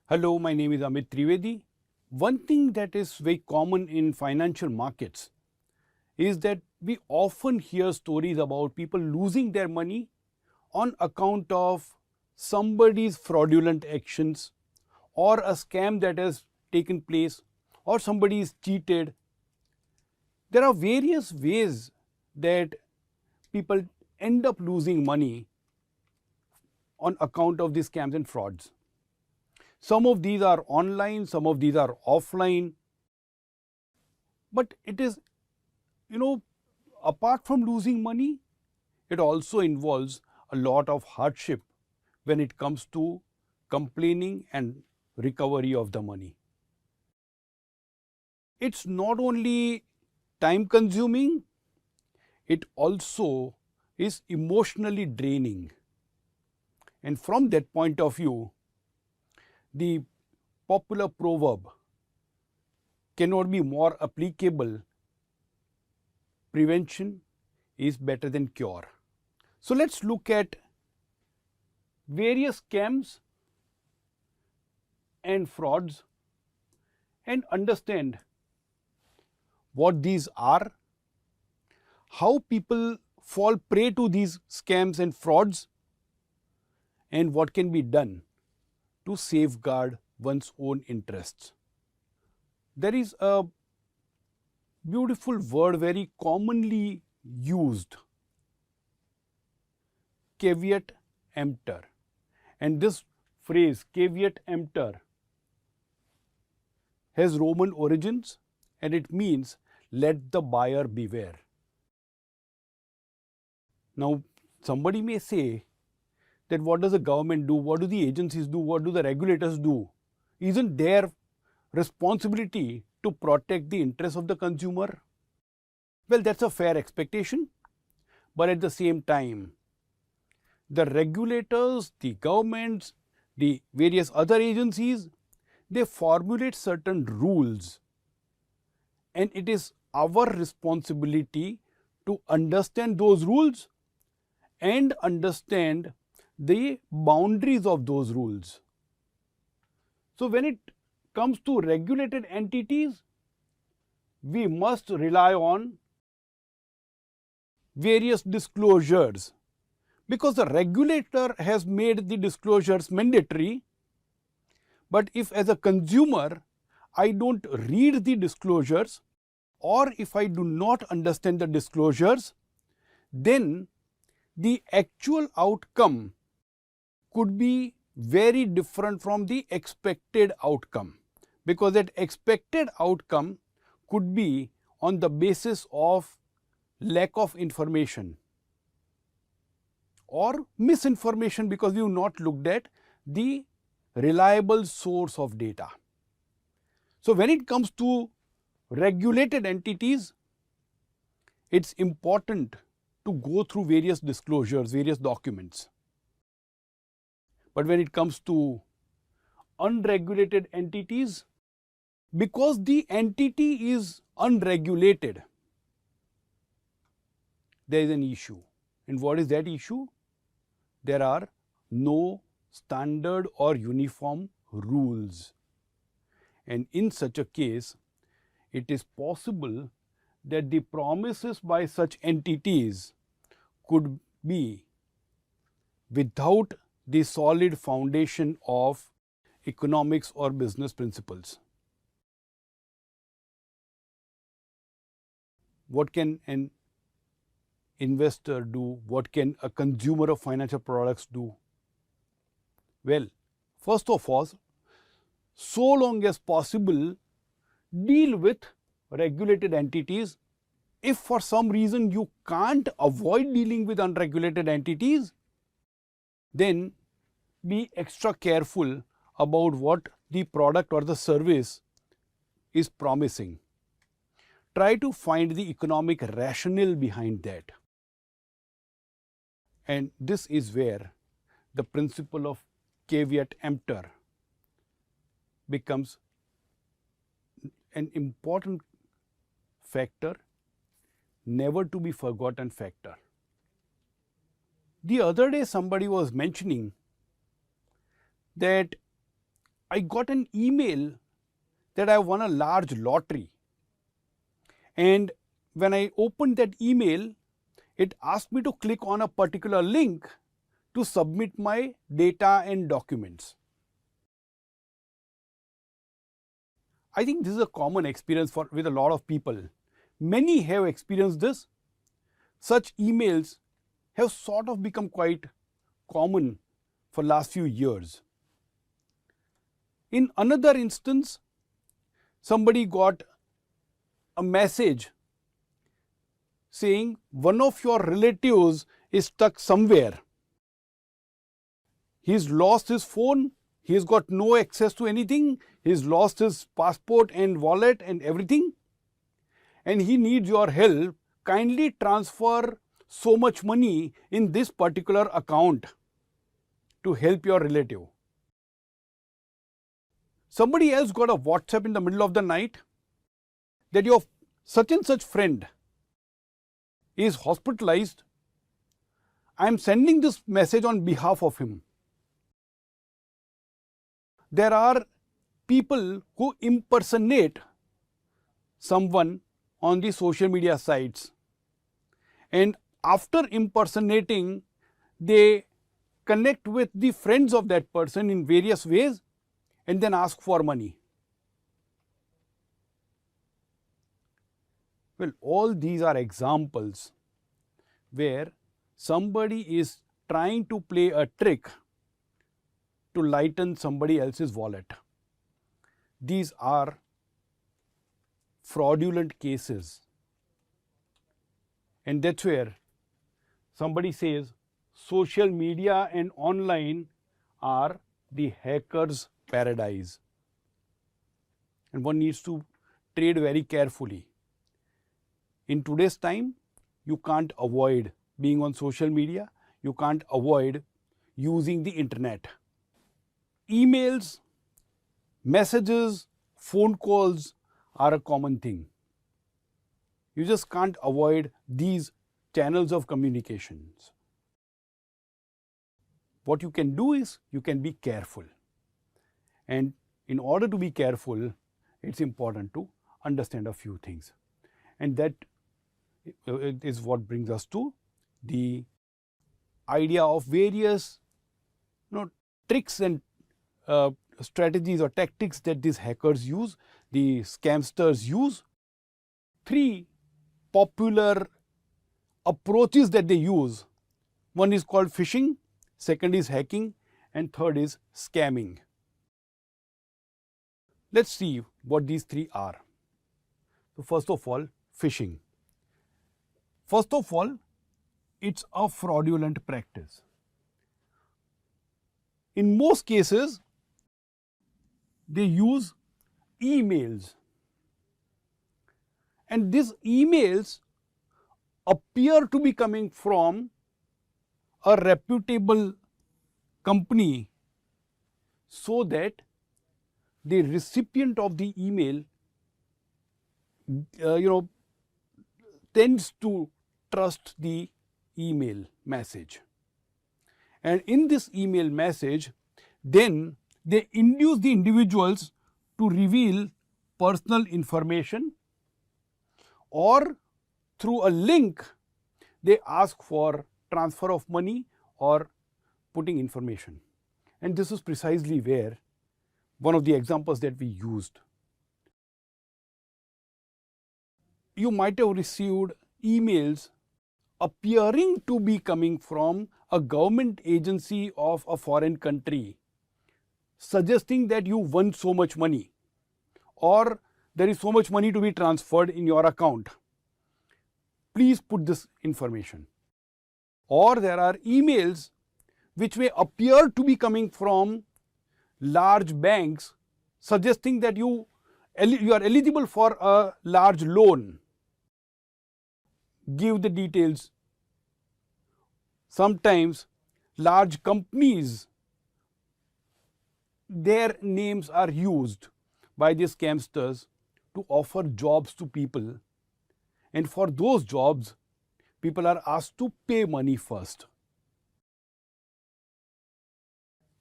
Hello, my name is Amit Trivedi. One thing that is very common in financial markets is that we often hear stories about people losing their money on account of somebody's fraudulent actions or a scam that has taken place or somebody is cheated. There are various ways that people end up losing money on account of these scams and frauds. Some of these are online, some of these are offline. But it is, apart from losing money, it also involves a lot of hardship when it comes to complaining and recovery of the money. It's not only time consuming, it also is emotionally draining. And from that point of view, the popular proverb cannot be more applicable. Prevention is better than cure. So let's look at various scams and frauds and understand what these are, how people fall prey to these scams and frauds, and what can be done to safeguard one's own interests. There is a beautiful word very commonly used, caveat emptor. And this phrase, caveat emptor, has Roman origins and it means let the buyer beware. Now, somebody may say that what does the government do? What do the agencies do? What do the regulators do? Isn't their responsibility to protect the interests of the consumer? Well, that's a fair expectation. But at the same time, the regulators, the governments, the various other agencies, they formulate certain rules. And it is our responsibility to understand those rules and understand the boundaries of those rules. So when it comes to regulated entities, we must rely on various disclosures because the regulator has made the disclosures mandatory. But if as a consumer, I don't read the disclosures or if I do not understand the disclosures, then the actual outcome could be very different from the expected outcome, because that expected outcome could be on the basis of lack of information or misinformation because we have not looked at the reliable source of data. So when it comes to regulated entities, it's important to go through various disclosures, various documents. But when it comes to unregulated entities, because the entity is unregulated, there is an issue. And what is that issue? There are no standard or uniform rules. And in such a case, it is possible that the promises by such entities could be without the solid foundation of economics or business principles. What can an investor do? What can a consumer of financial products do? Well, first of all, so long as possible, deal with regulated entities. If for some reason you can't avoid dealing with unregulated entities, then be extra careful about what the product or the service is promising. Try to find the economic rationale behind that. And this is where the principle of caveat emptor becomes an important factor, never to be forgotten factor. The other day somebody was mentioning that I got an email that I won a large lottery. And when I opened that email, it asked me to click on a particular link to submit my data and documents. I think this is a common experience with a lot of people. Many have experienced this. Such emails have sort of become quite common for last few years. In another instance, somebody got a message saying one of your relatives is stuck somewhere. He's lost his phone, he's got no access to anything, he's lost his passport and wallet and everything, and he needs your help. Kindly transfer so much money in this particular account to help your relative. Somebody else got a WhatsApp in the middle of the night that your such and such friend is hospitalized. I am sending this message on behalf of him. There are people who impersonate someone on the social media sites, and after impersonating, they connect with the friends of that person in various ways and then ask for money. Well, all these are examples where somebody is trying to play a trick to lighten somebody else's wallet. These are fraudulent cases. And that's where somebody says social media and online are the hacker's paradise. And one needs to trade very carefully. In today's time, you can't avoid being on social media, you can't avoid using the internet. Emails, messages, phone calls are a common thing. You just can't avoid these channels of communications. What you can do is you can be careful. And in order to be careful, it's important to understand a few things. And that is what brings us to the idea of various tricks and strategies or tactics that these hackers use, the scamsters use. Three popular approaches that they use. One is called phishing, second is hacking, and third is scamming. Let's see what these three are. So first of all, phishing. First of all, it's a fraudulent practice. In most cases, they use emails. And these emails appear to be coming from a reputable company so that the recipient of the email tends to trust the email message. And in this email message, then they induce the individuals to reveal personal information, or through a link, they ask for transfer of money or putting information. And this is precisely where one of the examples that we used. You might have received emails appearing to be coming from a government agency of a foreign country, suggesting that you won so much money or there is so much money to be transferred in your account. Please put this information. Or there are emails which may appear to be coming from large banks suggesting that you are eligible for a large loan. Give the details. Sometimes large companies, their names are used by these scamsters to offer jobs to people. And for those jobs, people are asked to pay money first.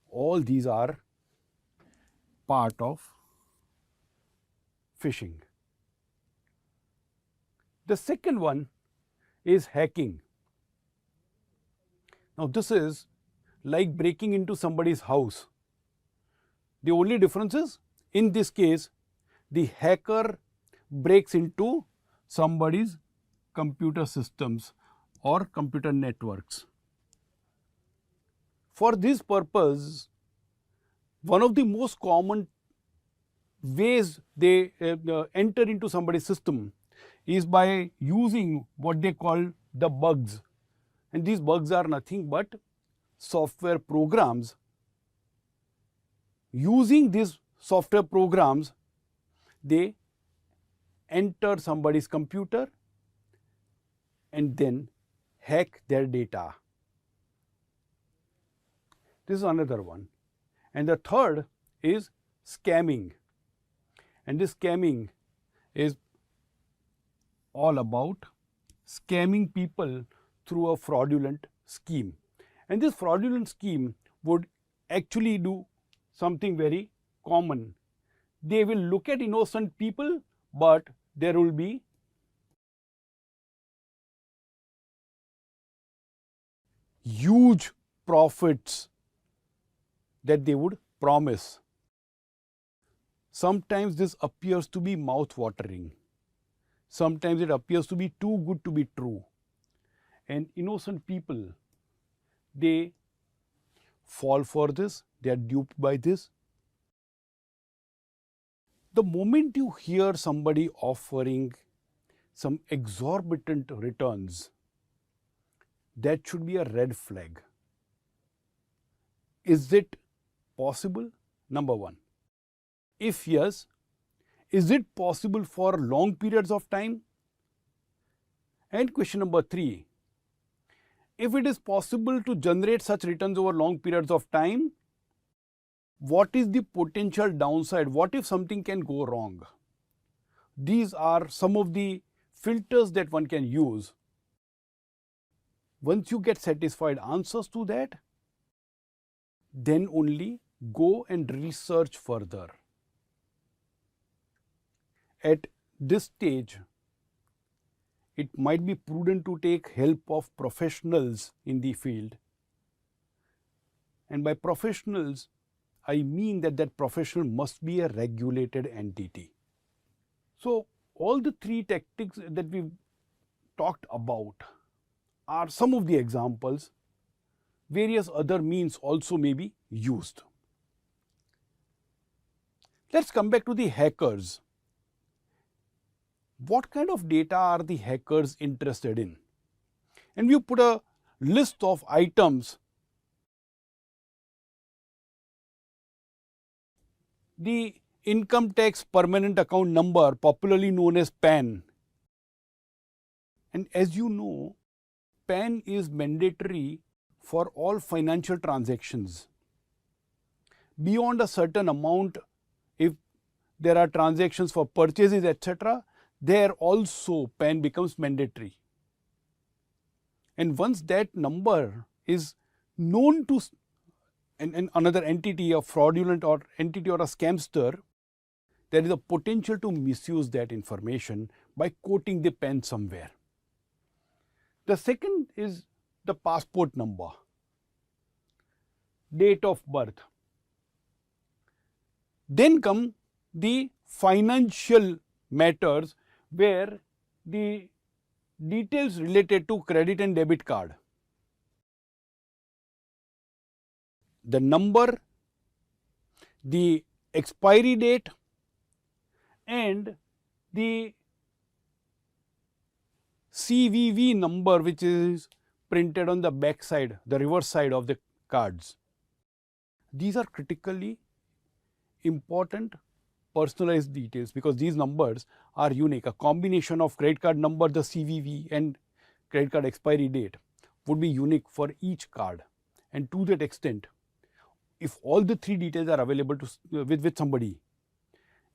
All these are part of phishing. The second one is hacking. Now, this is like breaking into somebody's house. The only difference is, in this case, the hacker breaks into somebody's computer systems or computer networks. For this purpose, one of the most common ways they enter into somebody's system is by using what they call the bugs. And these bugs are nothing but software programs. Using these software programs, they enter somebody's computer and then hack their data. This is another one. And the third is scamming. And this scamming is all about scamming people through a fraudulent scheme. And this fraudulent scheme would actually do something very common. They will look at innocent people, but there will be huge profits that they would promise. Sometimes this appears to be mouth-watering. Sometimes it appears to be too good to be true. And innocent people, they fall for this, they are duped by this. The moment you hear somebody offering some exorbitant returns, that should be a red flag. Is it possible? Number one. If yes, is it possible for long periods of time? And question number three, if it is possible to generate such returns over long periods of time, what is the potential downside? What if something can go wrong? These are some of the filters that one can use. Once you get satisfied answers to that, then only go and research further. At this stage, it might be prudent to take help of professionals in the field. And by professionals, I mean that professional must be a regulated entity. So, all the three tactics that we've talked about are some of the examples. Various other means also may be used. Let's come back to the hackers. What kind of data are the hackers interested in? And we put a list of items. The income tax permanent account number, popularly known as PAN. And as you know, PAN is mandatory for all financial transactions. Beyond a certain amount, if there are transactions for purchases, etc., there also PAN becomes mandatory. And once that number is known to another entity, a fraudulent or entity or a scamster, there is a potential to misuse that information by quoting the PAN somewhere. The second is the passport number, date of birth. Then come the financial matters where the details related to credit and debit card. The number, the expiry date, and the CVV number, which is printed on the back side, the reverse side of the cards. These are critically important personalized details because these numbers are unique. A combination of credit card number, the CVV, and credit card expiry date would be unique for each card. And to that extent, if all the three details are available with somebody,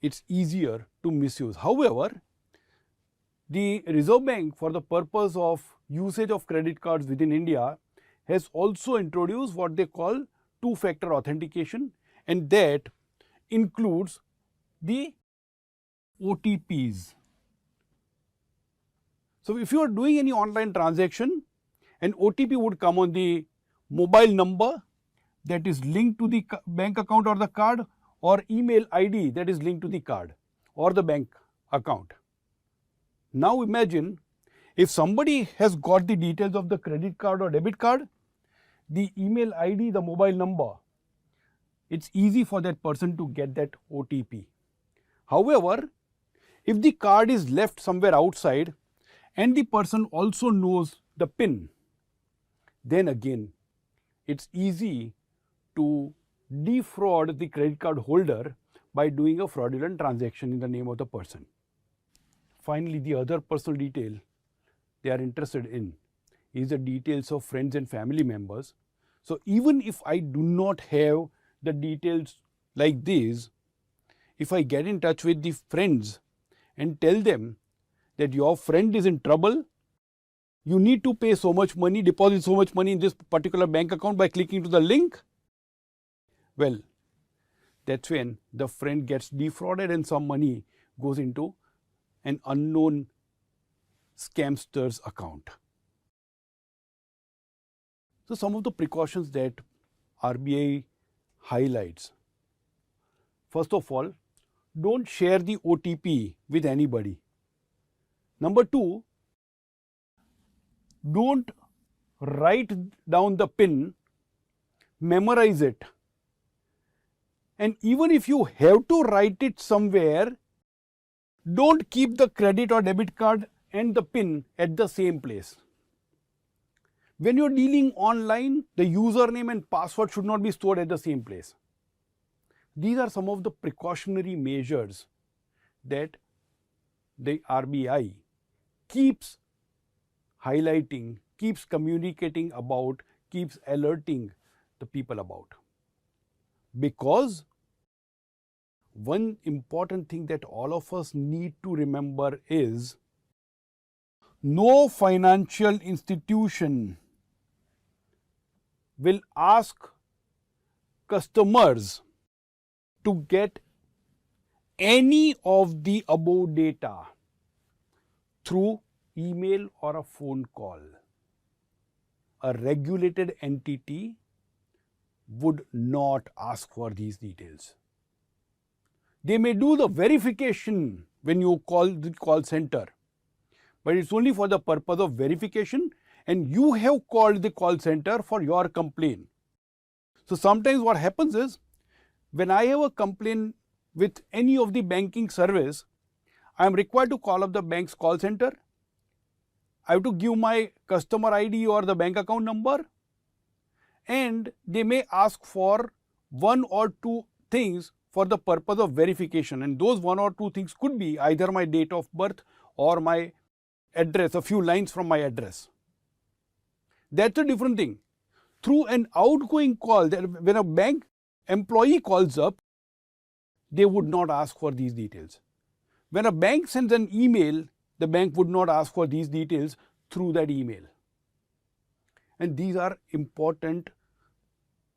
it's easier to misuse. However, the Reserve Bank, for the purpose of usage of credit cards within India, has also introduced what they call two-factor authentication, and that includes the OTPs. So if you are doing any online transaction, an OTP would come on the mobile number that is linked to the bank account or the card, or email ID that is linked to the card or the bank account. Now imagine if somebody has got the details of the credit card or debit card, the email ID, the mobile number, it's easy for that person to get that OTP. However, if the card is left somewhere outside and the person also knows the PIN, then again it's easy to defraud the credit card holder by doing a fraudulent transaction in the name of the person. Finally, the other personal detail they are interested in is the details of friends and family members. So even if I do not have the details like these, if I get in touch with the friends and tell them that your friend is in trouble, you need to pay so much money, deposit so much money in this particular bank account by clicking to the link, well, that's when the friend gets defrauded and some money goes into an unknown scamster's account. So some of the precautions that RBI highlights. First of all, don't share the OTP with anybody. Number two, don't write down the PIN, memorize it. And even if you have to write it somewhere, don't keep the credit or debit card and the PIN at the same place. When you're dealing online, the username and password should not be stored at the same place. These are some of the precautionary measures that the RBI keeps highlighting, keeps communicating about, keeps alerting the people about. Because one important thing that all of us need to remember is no financial institution will ask customers to get any of the above data through email or a phone call. A regulated entity would not ask for these details. They may do the verification when you call the call center, but it's only for the purpose of verification, and you have called the call center for your complaint. So sometimes what happens is, when I have a complaint with any of the banking service, I am required to call up the bank's call center. I have to give my customer ID or the bank account number, and they may ask for one or two things for the purpose of verification, and those one or two things could be either my date of birth or my address, a few lines from my address. That's a different thing. Through an outgoing call, when a bank employee calls up, they would not ask for these details. When a bank sends an email, the bank would not ask for these details through that email. And these are important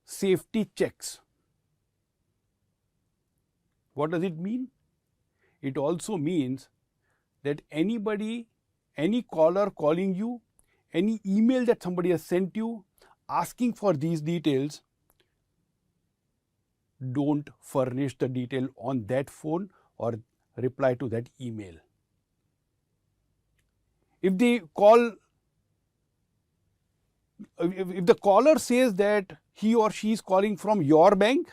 safety checks. What does it mean? It also means that anybody, any caller calling you, any email that somebody has sent you asking for these details, don't furnish the detail on that phone or reply to that email. If the caller says that he or she is calling from your bank,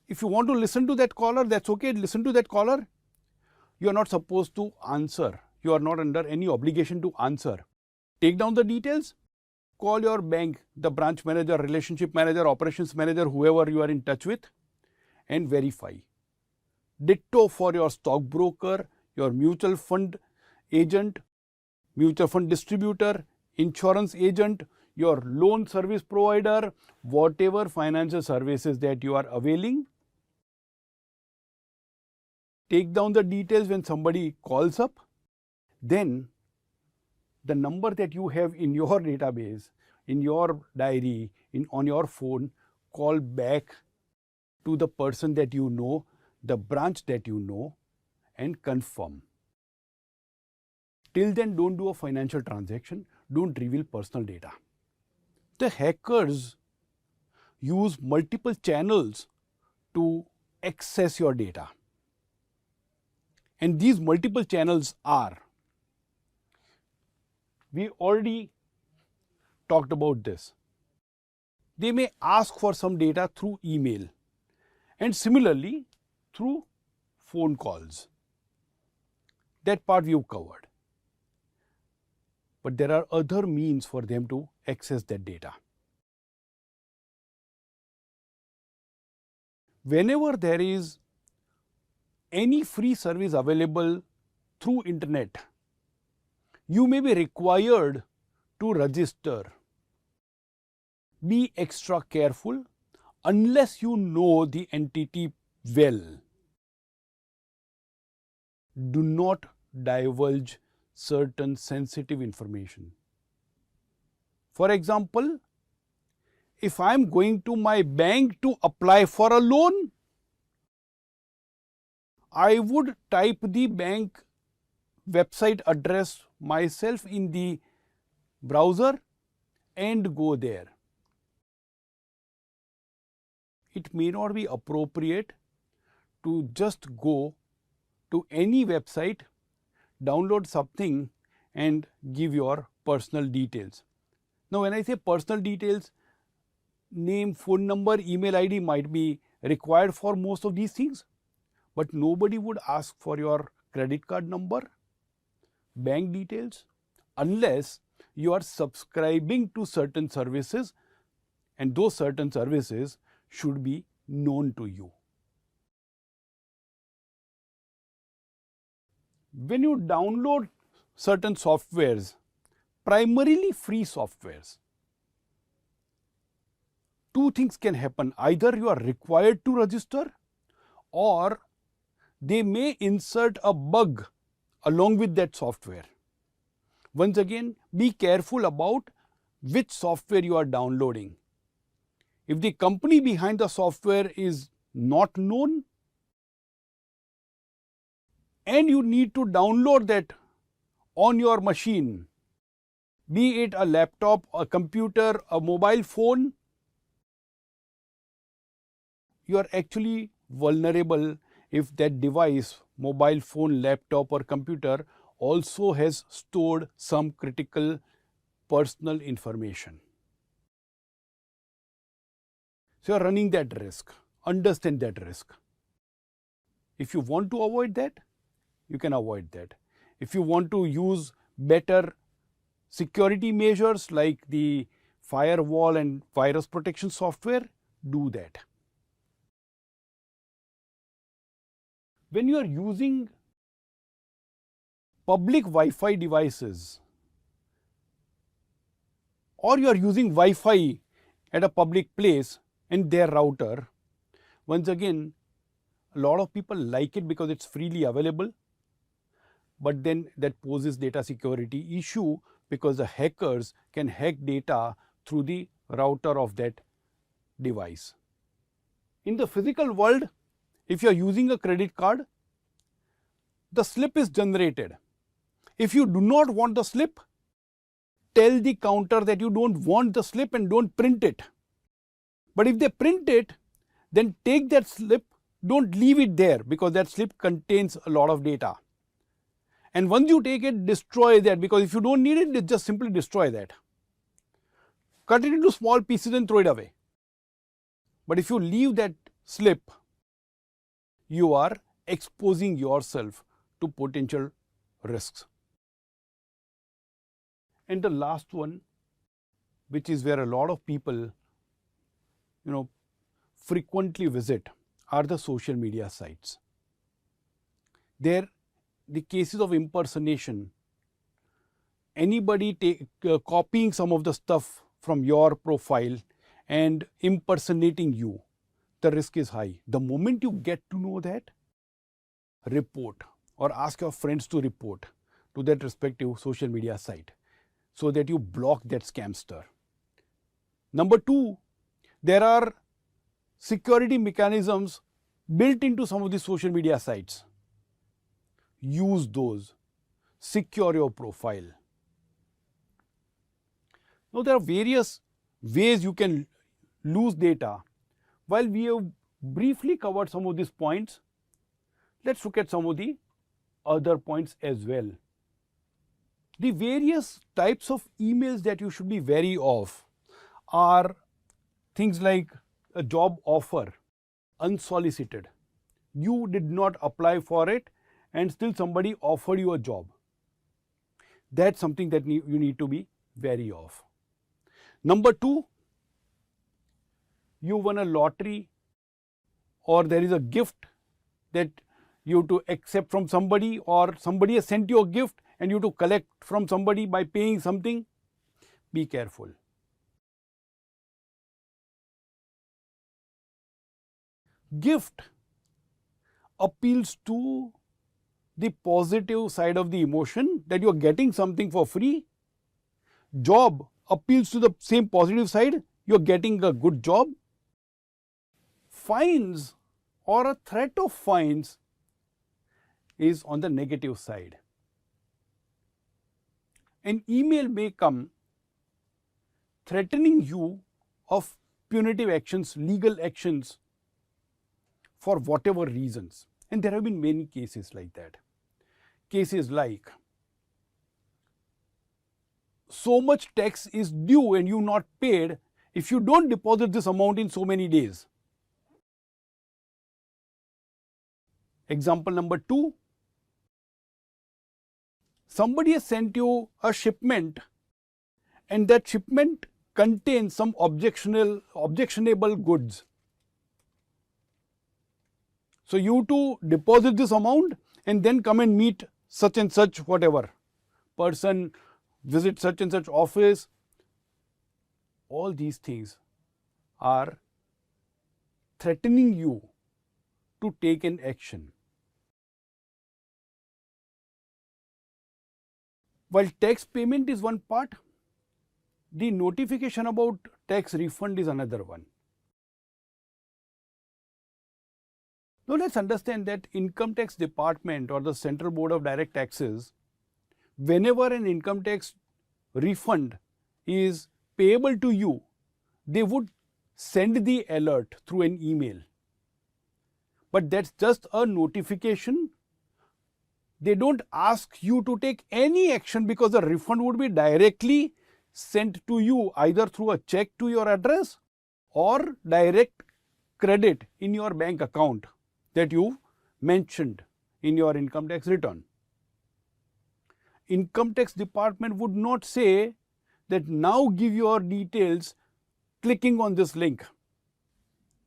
if you want to listen to that caller, that's okay, listen to that caller. You are not supposed to answer. You are not under any obligation to answer. Take down the details, call your bank, the branch manager, relationship manager, operations manager, whoever you are in touch with, and verify. Ditto for your stockbroker, your mutual fund agent, mutual fund distributor, insurance agent, your loan service provider, whatever financial services that you are availing. Take down the details when somebody calls up. Then the number that you have in your database, in your diary, on your phone, call back to the person that you know, the branch that you know, and confirm. Till then, don't do a financial transaction, don't reveal personal data. The hackers use multiple channels to access your data. And these multiple channels are, we already talked about this. They may ask for some data through email and similarly through phone calls. That part we've covered. But there are other means for them to access that data. Whenever there is any free service available through internet, you may be required to register. Be extra careful unless you know the entity well. Do not divulge certain sensitive information. For example, if I am going to my bank to apply for a loan, I would type the bank website address myself in the browser and go there. It may not be appropriate to just go to any website, download something and give your personal details. Now, when I say personal details, name, phone number, email ID might be required for most of these things, but nobody would ask for your credit card number, bank details, unless you are subscribing to certain services, and those certain services should be known to you. When you download certain softwares, primarily free softwares, two things can happen. Either you are required to register or they may insert a bug along with that software. Once again, be careful about which software you are downloading. If the company behind the software is not known and you need to download that on your machine, be it a laptop, a computer, a mobile phone, you are actually vulnerable if that device, mobile phone, laptop or computer also has stored some critical personal information. So, you are running that risk. Understand that risk. If you want to avoid that, you can avoid that. If you want to use better security measures like the firewall and virus protection software, do that. When you are using public Wi-Fi devices or you are using Wi-Fi at a public place and their router, once again, a lot of people like it because it's freely available, but then that poses data security issue because the hackers can hack data through the router of that device. In the physical world, if you are using a credit card, the slip is generated. If you do not want the slip, tell the counter that you don't want the slip and don't print it. But if they print it, then take that slip, don't leave it there because that slip contains a lot of data. And once you take it, destroy that, because if you don't need it, just simply destroy that. Cut it into small pieces and throw it away. But if you leave that slip, you are exposing yourself to potential risks. And the last one, which is where a lot of people, frequently visit, are the social media sites. There, the cases of impersonation, anybody copying some of the stuff from your profile and impersonating you, the risk is high. The moment you get to know that, report or ask your friends to report to that respective social media site so that you block that scamster. Number two, there are security mechanisms built into some of the social media sites. Use those. Secure your profile. Now, there are various ways you can lose data. While we have briefly covered some of these points, let's look at some of the other points as well. The various types of emails that you should be wary of are things like a job offer, unsolicited. You did not apply for it and still somebody offered you a job. That's something that you need to be wary of. Number 2, you won a lottery or there is a gift that you have to accept from somebody, or somebody has sent you a gift and you have to collect from somebody by paying something. Be careful. Gift appeals to the positive side of the emotion that you are getting something for free. Job appeals to the same positive side, you are getting a good job. Fines or a threat of fines is on the negative side. An email may come threatening you of punitive actions, legal actions for whatever reasons. And there have been many cases like that. Cases like, so much tax is due and you not paid if you don't deposit this amount in so many days. Example number 2, somebody has sent you a shipment and that shipment contains some objectionable goods. So you have to deposit this amount and then come and meet such and such whatever person, visit such and such office. All these things are threatening you to take an action. While tax payment is one part, the notification about tax refund is another one. Now let's understand that Income Tax Department or the Central Board of Direct Taxes, whenever an income tax refund is payable to you, they would send the alert through an email. But that's just a notification. They don't ask you to take any action because the refund would be directly sent to you either through a check to your address or direct credit in your bank account that you mentioned in your income tax return. Income Tax Department would not say that now give your details clicking on this link.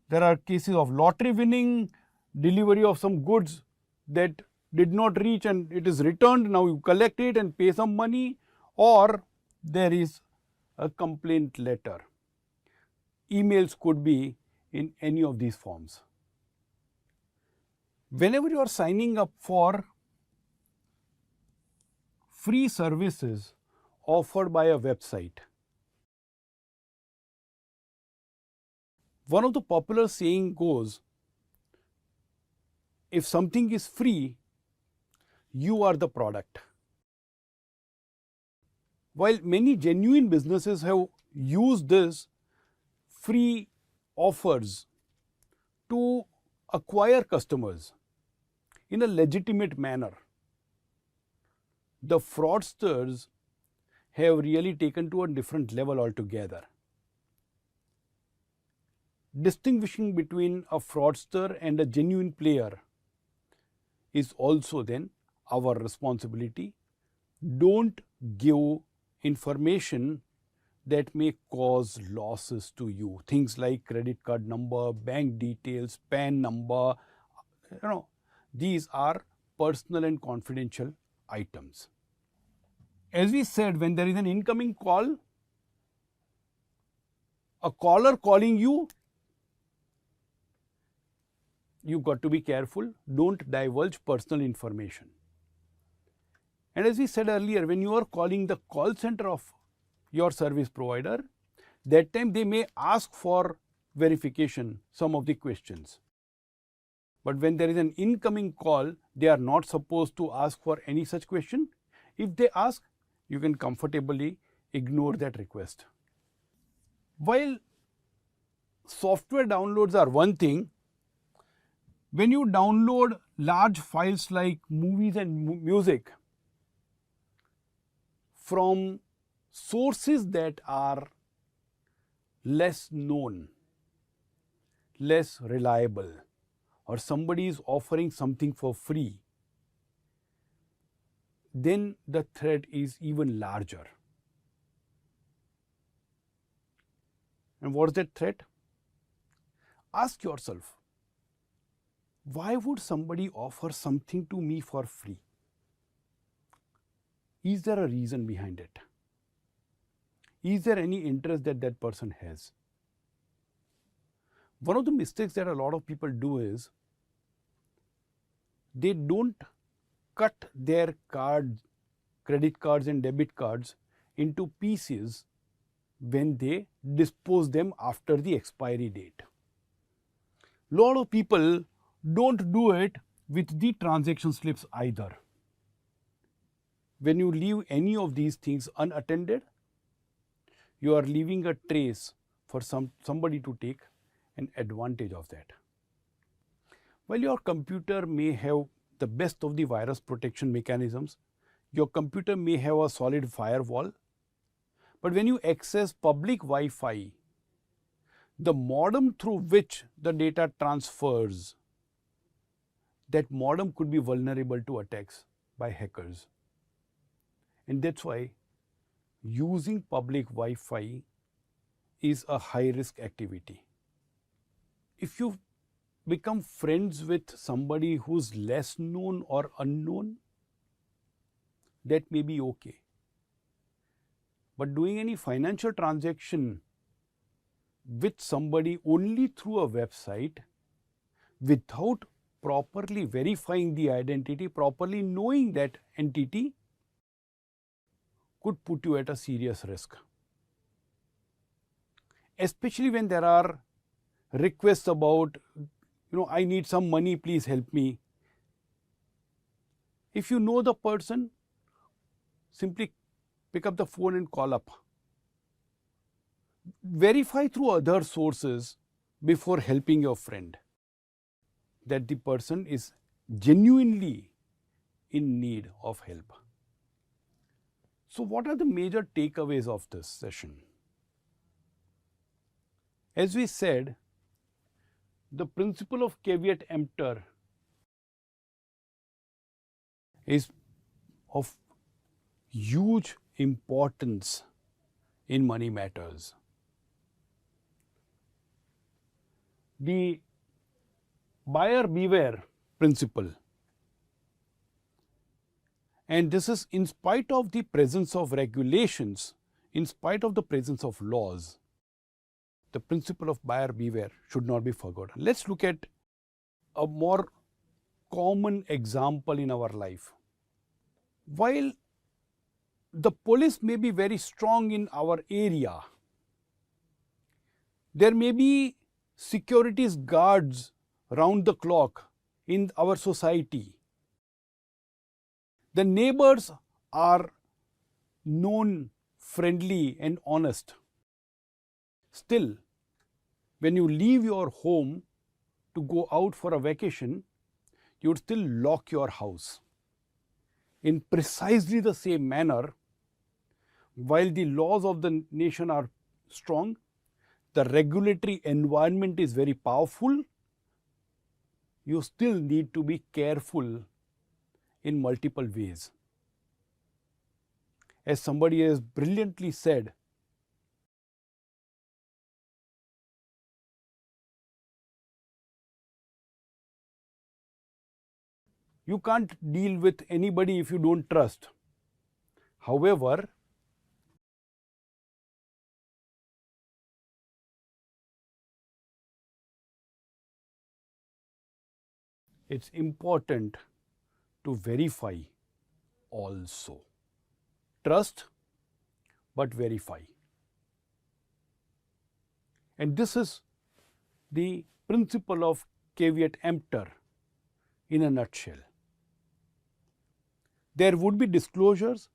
There are cases of lottery winning, delivery of some goods that did not reach and it is returned, now you collect it and pay some money, or there is a complaint letter. Emails could be in any of these forms. Whenever you are signing up for free services offered by a website, one of the popular saying goes, if something is free, you are the product. While many genuine businesses have used this free offers to acquire customers in a legitimate manner, the fraudsters have really taken to a different level altogether. Distinguishing between a fraudster and a genuine player is also then our responsibility. Don't give information that may cause losses to you. Things like credit card number, bank details, PAN number, these are personal and confidential items. As we said, when there is an incoming call, a caller calling you, you've got to be careful. Don't divulge personal information. And as we said earlier, when you are calling the call center of your service provider, that time they may ask for verification some of the questions. But when there is an incoming call, they are not supposed to ask for any such question. If they ask, you can comfortably ignore that request. While software downloads are one thing, when you download large files like movies and music from sources that are less known, less reliable, or somebody is offering something for free, then the threat is even larger. And what is that threat? Ask yourself, why would somebody offer something to me for free? Is there a reason behind it? Is there any interest that that person has? One of the mistakes that a lot of people do is they don't cut their cards, credit cards and debit cards into pieces when they dispose them after the expiry date. Lot of people don't do it with the transaction slips either. When you leave any of these things unattended, you are leaving a trace for somebody to take an advantage of that. While your computer may have the best of the virus protection mechanisms, your computer may have a solid firewall, but when you access public Wi-Fi, the modem through which the data transfers, that modem could be vulnerable to attacks by hackers. And that's why using public Wi-Fi is a high-risk activity. If you become friends with somebody who's less known or unknown, that may be okay. But doing any financial transaction with somebody only through a website without properly verifying the identity, properly knowing that entity, could put you at a serious risk. Especially when there are requests about, I need some money, please help me. If you know the person, simply pick up the phone and call up. Verify through other sources before helping your friend that the person is genuinely in need of help. So what are the major takeaways of this session? As we said, the principle of caveat emptor is of huge importance in money matters. The buyer beware principle, and this is in spite of the presence of regulations, in spite of the presence of laws, the principle of buyer beware should not be forgotten. Let's look at a more common example in our life. While the police may be very strong in our area, there may be securities guards round the clock in our society. The neighbors are known friendly and honest. Still, when you leave your home to go out for a vacation, you would still lock your house. In precisely the same manner, while the laws of the nation are strong, the regulatory environment is very powerful, you still need to be careful in multiple ways. As somebody has brilliantly said, you can't deal with anybody if you don't trust. However, it's important to verify also. Trust, but verify. And this is the principle of caveat emptor in a nutshell. There would be disclosures,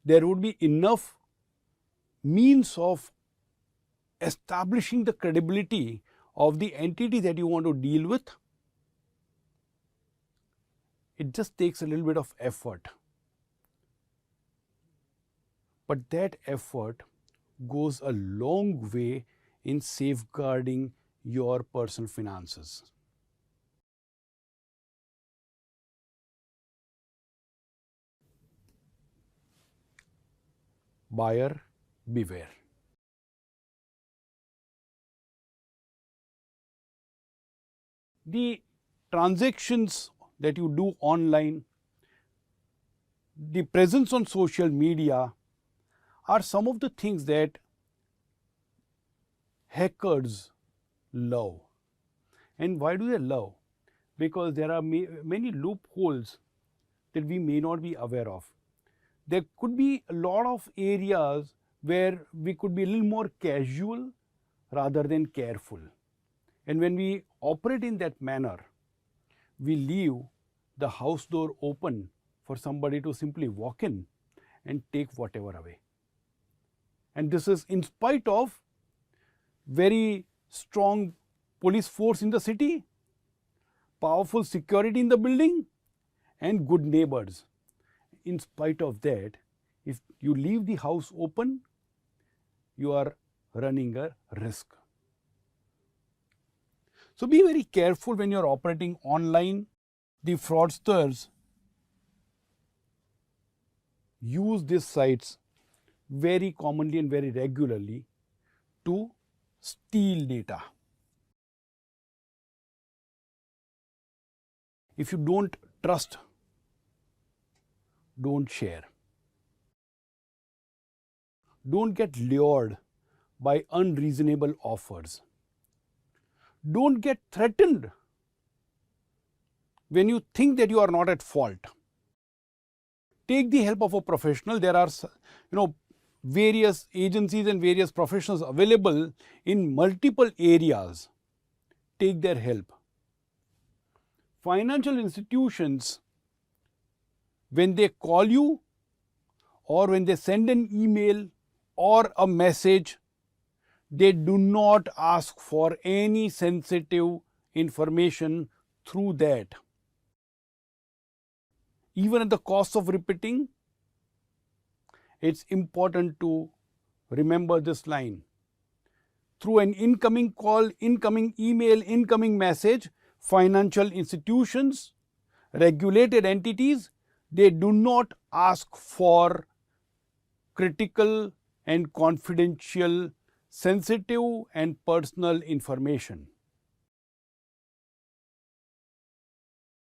there would be enough means of establishing the credibility of the entity that you want to deal with. It just takes a little bit of effort. But that effort goes a long way in safeguarding your personal finances. Buyer beware. The transactions that you do online, the presence on social media are some of the things that hackers love. And why do they love? Because there are many loopholes that we may not be aware of. There could be a lot of areas where we could be a little more casual rather than careful. And when we operate in that manner, we leave the house door open for somebody to simply walk in and take whatever away. And this is in spite of very strong police force in the city, powerful security in the building, and good neighbors. In spite of that, if you leave the house open, you are running a risk. So be very careful when you are operating online. The fraudsters use these sites very commonly and very regularly to steal data. If you don't trust, don't share. Don't get lured by unreasonable offers. Don't get threatened when you think that you are not at fault. Take the help of a professional. There are, various agencies and various professionals available in multiple areas. Take their help. Financial institutions, when they call you or when they send an email or a message, they do not ask for any sensitive information through that. Even at the cost of repeating, it's important to remember this line. Through an incoming call, incoming email, incoming message, financial institutions, regulated entities, they do not ask for critical and confidential, sensitive and personal information.